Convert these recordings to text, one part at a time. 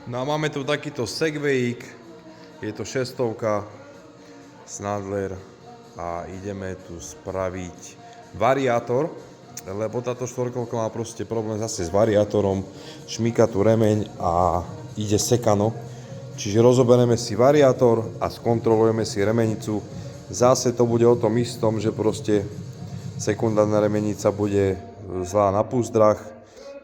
No a máme tu takýto segwayík, je to 600 Snadler a ideme tu spraviť variátor, lebo táto štvorkolka má proste problém zase s variátorom, šmýka tu remeň a ide sekano. Čiže rozoberieme si variátor a skontrolujeme si remenicu. Zase to bude o tom istom, že proste sekundárna remenica bude zlá na púzdrach,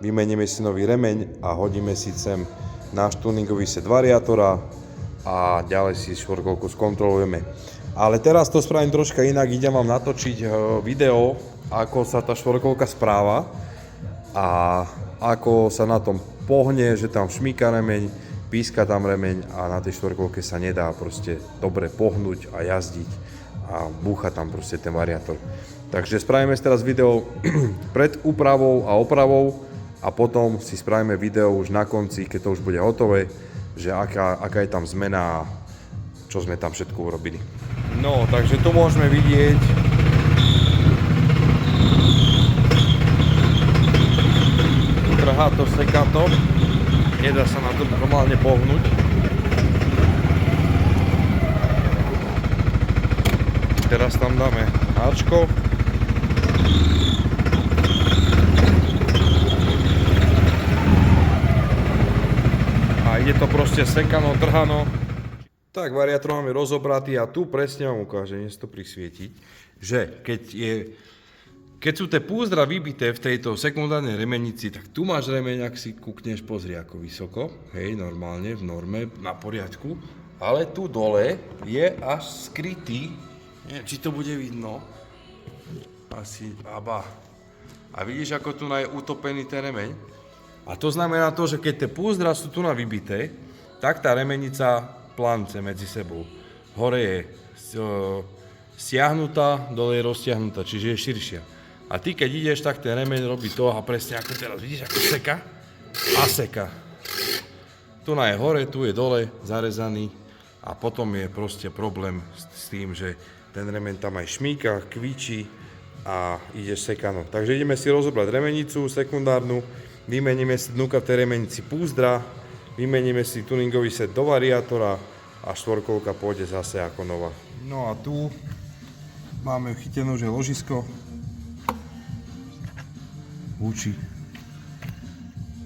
vymeníme si nový remeň a hodíme si sem náš tuningový set variátora a ďalej si štvorkolku skontrolujeme. Ale teraz to spravím troška inak, idem vám natočiť video, ako sa tá štvorkolka správa a ako sa na tom pohne, že tam šmýka remeň, píska tam remeň a na tej štvorkolke sa nedá proste dobre pohnúť a jazdiť a búcha tam proste ten variátor. Takže spravíme si teraz video pred úpravou a opravou a potom si spravíme video už na konci, keď to už bude hotové, že aká je tam zmena a čo sme tam všetko urobili. No, takže tu môžeme vidieť trhá to, seká to, nedá sa na to normálne pohnúť. Teraz tam dáme háčko. A ide to proste sekano, trhano. Tak, variátor máme rozobratý a tu presne vám ukážem, dnes to prisvietiť, že keď sú tie púzdra vybité v tejto sekundárnej remenici, tak tu máš remeň, ak si kúkneš, pozri ako vysoko, hej, normálne, v norme, na poriadku, ale tu dole je až skrytý, neviem, či to bude vidno, asi, aba. A vidíš, ako tu je utopený ten remeň? A to znamená to, že keď tie púzdra sú tu vybité, tak tá remenica plance medzi sebou. Hore je stiahnutá, dole je roztiahnutá, čiže je širšia. A ty keď ideš, tak ten remeň robí to a presne ako teraz, vidíš, ako seka a seka. Tu je hore, tu je dole, zarezaný a potom je proste problém s tým, že ten remeň tam aj šmýka, kvičí a ide sekano. Takže ideme si rozobrať remenicu sekundárnu, vymeníme si dnuka v tej remenici púzdra, vymeníme si tuningový set do variátora a štvorkolka pôjde zase ako nová. No a tu máme chytenú, že ložisko hučí.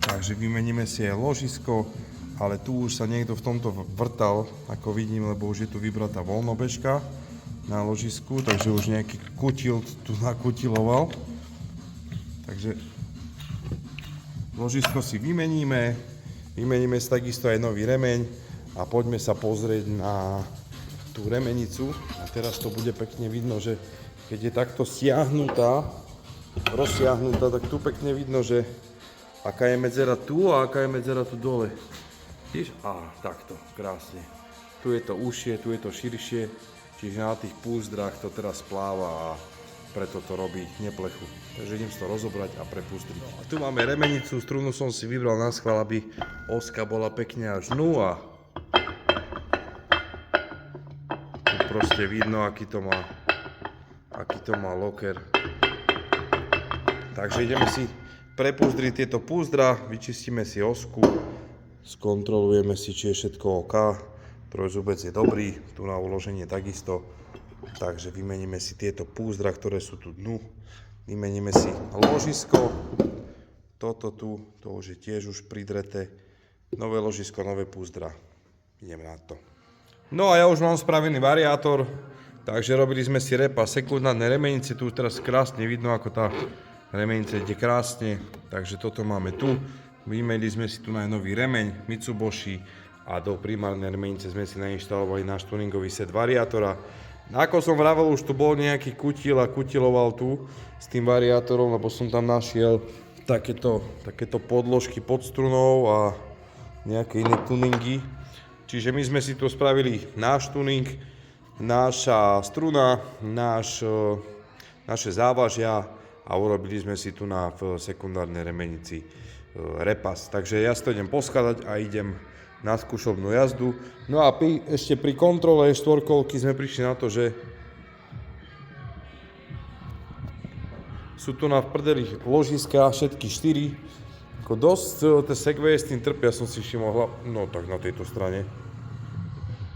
Takže vymeníme si aj ložisko, ale tu už sa niekto v tomto vrtal, ako vidím, lebo už je tu vybratá voľnobežka na ložisku, takže už nejaký kutil tu nakutiloval. Takže ložisko si vymeníme si takisto aj nový remeň a poďme sa pozrieť na tú remenicu. A teraz to bude pekne vidno, že keď je takto stiahnutá, rozsiahnutá, tak tu pekne vidno, že aká je medzera tu a aká je medzera tu dole. Vidíš? Á, takto, krásne. Tu je to užšie, tu je to širšie, čiže na tých púzdrach to teraz pláva a preto to robí neplechu. Takže idem si to rozobrať a prepustriť. A tu máme remenicu, strunu som si vybral na schvál, aby oska bola pekne až dnu a tu proste vidno, aký to má loker. Takže ideme si prepuzdriť tieto púzdra, vyčistíme si osku, skontrolujeme si, či je všetko OK, trojzubec je dobrý, tu na uloženie takisto. Takže vymeníme si tieto púzdra, ktoré sú tu dnu. Vymeníme si ložisko. Toto tu, to už je tiež už pridreté. Nové ložisko, nové púzdra. Ideme na to. No a ja už mám spravený variátor. Takže robili sme si repa sekundárne remenice. Tu teraz krásne vidno, ako tá remenica ide krásne. Takže toto máme tu. Vymenili sme si tu aj nový remeň Mitsubishi. A do primárnej remenice sme si nainštalovali náš tuningový set variátora. Ako som vravel, už tu bol nejaký kutil a kutiloval tu s tým variátorom, lebo som tam našiel takéto podložky pod strunou a nejaké iné tuningy. Čiže my sme si tu spravili náš tuning, naša struna, naše závažia a urobili sme si tu v sekundárnej remenici repas. Takže ja si to idem poskladať a idem na skúšobnú jazdu. No a ešte pri kontrole štvorkolky sme prišli na to, že sú tu na prdeli ložiska, všetky 4. Ako dosť tie segwaye s tým trpia, som si všimol, no tak na tejto strane.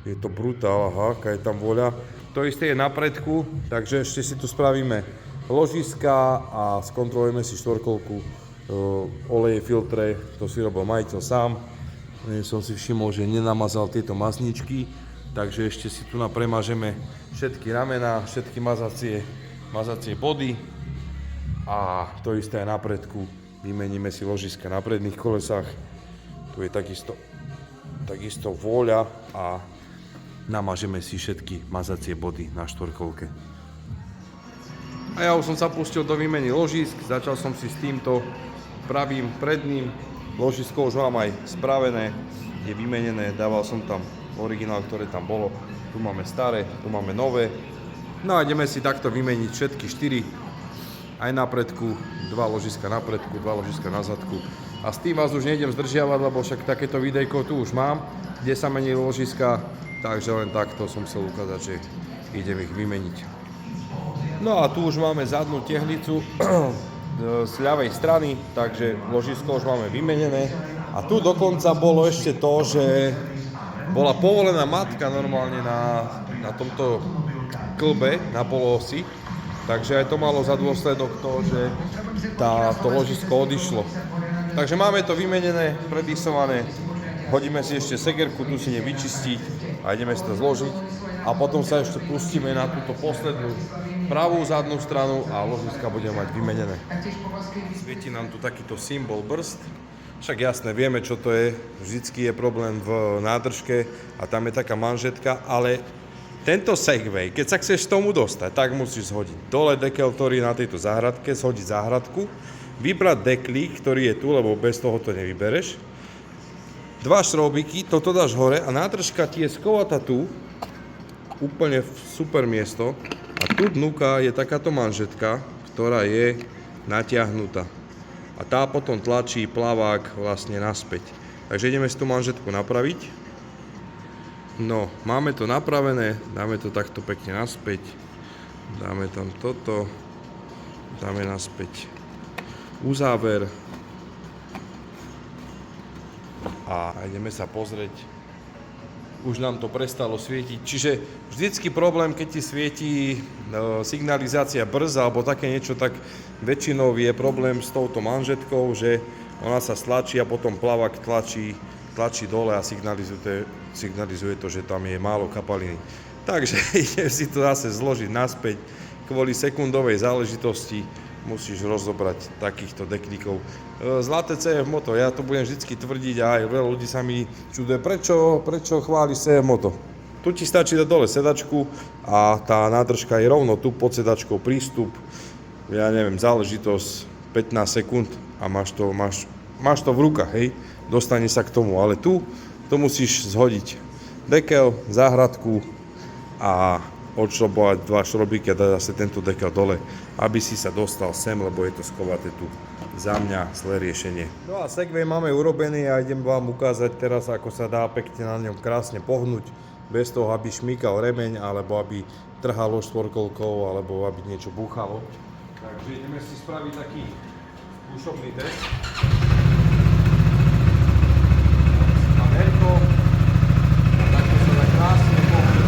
Je to brutál, aha, aká je tam voľa. To isté je na predku, takže ešte si tu spravíme ložiska a skontrolujeme si štvorkolku, oleje, filtre, to si robil majiteľ sám. Som si všimol, že nenamazal tieto mazničky, takže ešte si tu premažeme všetky ramená, všetky mazacie body a to isté aj na predku. Vymeníme si ložiska na predných kolesách, tu je takisto vôľa a namažeme si všetky mazacie body na štvorkolke. A ja už som sa pustil do výmeny ložisk, začal som si s týmto pravým predným, ložisko už mám aj spravené, je vymenené, dával som tam originál, ktoré tam bolo, tu máme staré, tu máme nové. No a ideme si takto vymeniť všetky 4. Aj na predku, 2 ložiska na predku, 2 ložiska na zadku. A s tým vás už nejdem zdržiavať, lebo však takéto videjko tu už mám, kde sa mení ložiska, takže len takto som chcel ukázať, že idem ich vymeniť. No a tu už máme zadnú tehlicu z ľavej strany, takže ložisko už máme vymenené. A tu dokonca bolo ešte to, že bola povolená matka normálne na tomto klbe, na poloosi. Takže aj to malo za dôsledok to, že to ložisko odišlo. Takže máme to vymenené, predisované. Hodíme si ešte segerku, tu si nevyčistiť a ideme si to zložiť. A potom sa ešte pustíme na túto poslednú pravú zadnú stranu a ložiska budeme mať vymenené. Svieti nám tu takýto symbol brzd. Však jasné, vieme čo to je. Vždycky je problém v nádržke a tam je taká manžetka, ale tento segway, keď sa chceš tomu dostať, tak musíš zhodiť dole dekel, ktorý je na tejto záhradke, zhodiť záhradku, vybrať deklík, ktorý je tu, lebo bez toho to nevybereš. 2 šrobiky, toto dáš hore a nádržka ti je skovatá tu, úplne v super miesto. A tu dnuka je takáto manžetka, ktorá je natiahnutá. A tá potom tlačí plavák vlastne naspäť. Takže ideme si tú manžetku napraviť. No, máme to napravené, dáme to takto pekne naspäť, dáme tam toto, dáme naspäť uzáver a ideme sa pozrieť. Už nám to prestalo svietiť, čiže vždycky problém, keď ti svieti signalizácia brzd alebo také niečo, tak väčšinou je problém s touto manžetkou, že ona sa stlačí a potom plavák tlačí dole a signalizuje to, že tam je málo kapaliny. Takže idem si to zase zložiť naspäť. Kvôli sekundovej záležitosti musíš rozobrať takýchto deklíkov. Zlaté CF Moto, ja to budem vždy tvrdiť a aj veľa ľudí sa mi čuduje, prečo chváliš CF Moto. Tu ti stačí dať dole sedačku a tá nádržka je rovno tu pod sedačkou, prístup, ja neviem, záležitosť 15 sekúnd a máš to v rukách, hej, dostane sa k tomu, ale tu to musíš zhodiť dekel, záhradku a odšrobovať 2 šrobíky a dať zase tento dekel dole, aby si sa dostal sem, lebo je to skovaté tu. Za mňa zlé riešenie. No a segway máme urobený a idem vám ukázať teraz, ako sa dá pekne na ňom krásne pohnúť, bez toho, aby šmýkal remeň, alebo aby trhalo štvorkolkou, alebo aby niečo búchalo. Takže ideme si spraviť taký skúšobný test. Kamerko. A takto sa dá krásne pohnúť.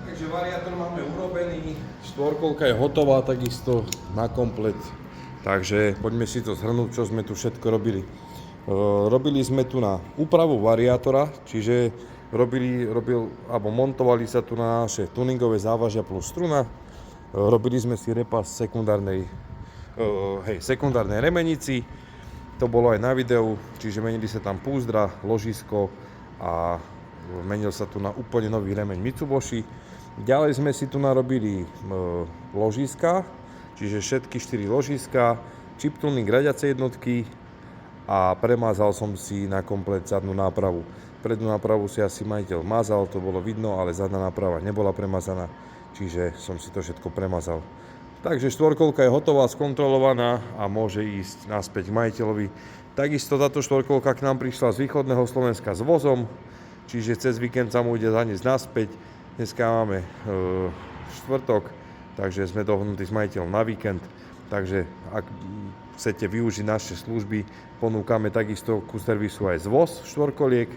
Takže variátor máme urobený, štvorkolka je hotová takisto na komplet. Takže poďme si to zhrnúť, čo sme tu všetko robili. Robili sme tu na úpravu variátora, čiže montovali sa tu na naše tuningové závažia plus struna. Robili sme si repas sekundárnej remenici. To bolo aj na videu, čiže menili sa tam púzdra, ložisko a menil sa tu na úplne nový remeň Mitsubishi. Ďalej sme si tu narobili ložiska, čiže všetky 4 ložiska, chip tuning radiacej jednotky a premazal som si na komplet zadnú nápravu. Prednú nápravu si asi majiteľ mazal, to bolo vidno, ale zadná náprava nebola premazaná, čiže som si to všetko premazal. Takže štvorkolka je hotová, skontrolovaná a môže ísť naspäť k majiteľovi. Takisto táto štvorkolka k nám prišla z východného Slovenska s vozom, čiže cez víkend sa mu ide zaniesť naspäť. Dneska máme štvrtok, takže sme dohodnutí s majiteľom na víkend. Takže ak chcete využiť naše služby, ponúkame takisto ku servisu aj zvoz štvorkoliek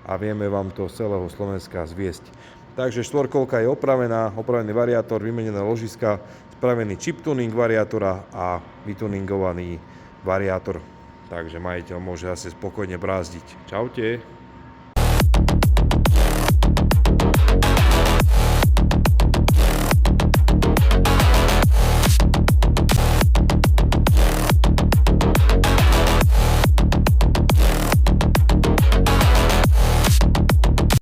a vieme vám to z celého Slovenska zviesť. Takže štvorkolka je opravená, opravený variátor, vymenené ložiska, spravený chip tuning variátora a vytuningovaný variátor. Takže majiteľ môže asi spokojne brázdiť. Čaute.